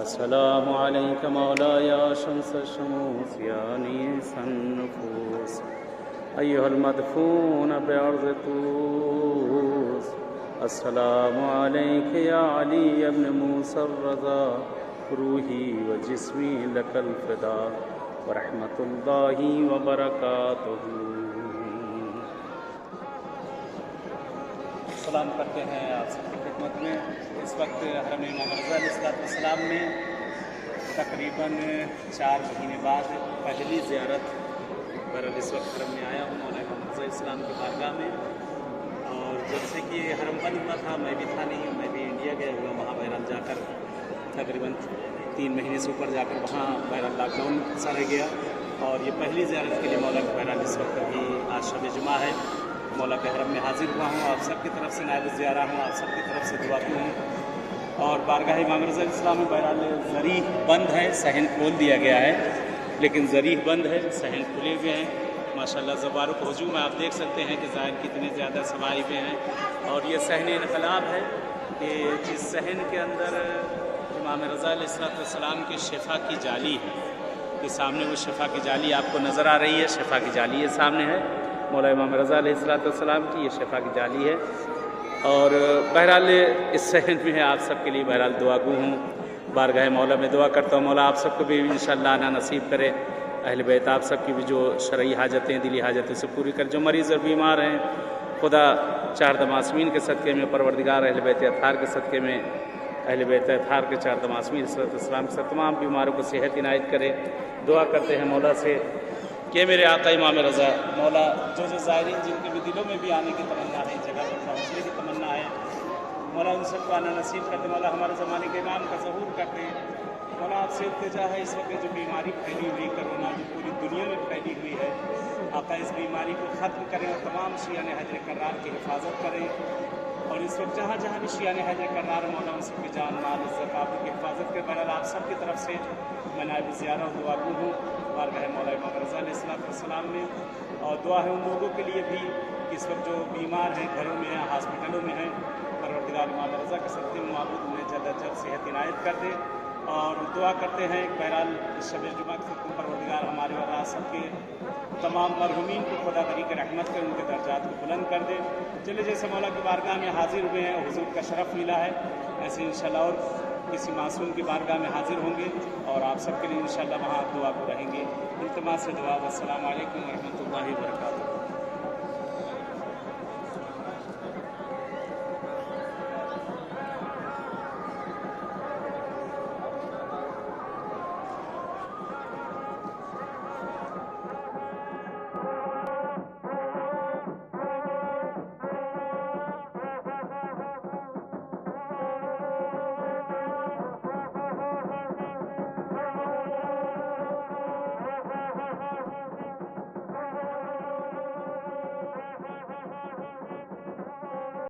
السلام عليك مولاي يا شمس الشموس يا أنيس النفوس أيها المدفون بأرض طوس. السلام عليك يا علي بن موسى الرضا روحي وجسمي لك الفداء ورحمة الله وبركاته. سلام کرتے ہیں آپ سب کی خدمت میں. اس وقت حرم امام رضا علیہ السلام میں تقریباً 4 مہینے بعد پہلی زیارت پر اس وقت حرم میں آیا ہوں مولا امام رضا علیہ السلام کی بارگاہ میں. اور جب سے کہ حرم بند ہوا تھا میں بھی تھا نہیں، میں بھی انڈیا گیا ہوا، وہاں بہرحال جا کر تقریباً 3 مہینے سے اوپر جا کر وہاں بہرحال لاک ڈاؤن سا رہ گیا. اور یہ پہلی زیارت کے لیے مولا کا بہرحال اس وقت ابھی آج شب جمعہ ہے، مولا کے حرم میں حاضر ہوا ہوں. آپ سب کی طرف سے نائب زیارہ ہوں، آپ سب کی طرف سے دعا ہوں. اور بارگاہ امام رضا علیہ السلام میں بہرحال ذریح بند ہے، صحن کھول دیا گیا ہے، لیکن ذریح بند ہے، صحن کھلے ہوئے ہیں. ماشاءاللہ زبارک ہجوم ہے، آپ دیکھ سکتے ہیں کہ ظاہر کتنے زیادہ سوائے ہوئے ہیں. اور یہ صحن انقلاب ہے کہ جس صحن کے اندر امام رضا علیہ السلام کی شفا کی جالی ہے. یہ سامنے وہ شفا کی جالی آپ کو نظر آ رہی ہے، شفا کی جالی یہ سامنے ہے مولا امام رضا علیہ السلام کی، یہ شفا کی جالی ہے. اور بہرحال اس صحن میں آپ سب کے لیے بہرحال دعا گو ہوں. بارگاہ مولا میں دعا کرتا ہوں مولا آپ سب کو بھی انشاءاللہ آنا نصیب کرے. اہل بیت آپ سب کی بھی جو شرعی حاجتیں دلی حاجتیں سے پوری کر. جو مریض اور بیمار ہیں خدا 4 معصومین کے صدقے میں، پروردگار اہل بیت اطہار کے صدقے میں، اہل بیت اطہار کے 4 معصومین صلی اللہ علیہ وسلم کے تمام بیماروں کو صحت عنایت کرے. دعا کرتے ہیں مولا سے کہ میرے آقا امام رضا مولا جو زائرین جن کے بھی دلوں میں بھی آنے کی تمنا ہے، جگہ پر پہنچنے کی تمنا ہے، مولا ان سب کو آنا نصیب کرتے. مولا ہمارے زمانے کے امام کا ظہور کرتے. مولا آپ سے التجا ہے اس وقت جو بیماری پھیلی ہوئی کرونا جو پوری دنیا میں پھیلی ہوئی ہے، آقا اس بیماری کو ختم کریں اور تمام شیعان حجر کرار کی حفاظت کریں. اور اس وقت جہاں جہاں بھی شیعان حجر کرار مولا ان سب کی جان مال عزت آپ کی حفاظت کے. بہرحال آپ سب کی طرف سے میں نائب زیارہ و دعا گو ہوں بارگاہ مولا امام رضا علیہ السلام میں. اور دعا ہے ان لوگوں کے لیے بھی اس وقت جو بیمار ہیں، گھروں میں ہیں، ہاسپٹلوں میں ہیں، پروردگار امام رضا کے صدقے میں معبود انہیں جلد از جلد صحت عنایت کر دے. اور دعا کرتے ہیں بہرحال اس شب جمعہ کے خطبے پروردگار ہمارے اور آپ سب کے تمام مرحومین کو خدا بری کے رحمت کر ان کے درجات کو بلند کر دے. چلے جیسے مولا کی بارگاہ میں حاضر ہوئے ہیں، حضور کا شرف ملا ہے، ایسے انشاءاللہ اور کسی معصوم کی بارگاہ میں حاضر ہوں گے اور آپ سب کے لیے انشاءاللہ وہاں دعا کو رہیں گے. التماس سے دعا. والسلام علیکم ورحمۃ اللہ وبرکاتہ.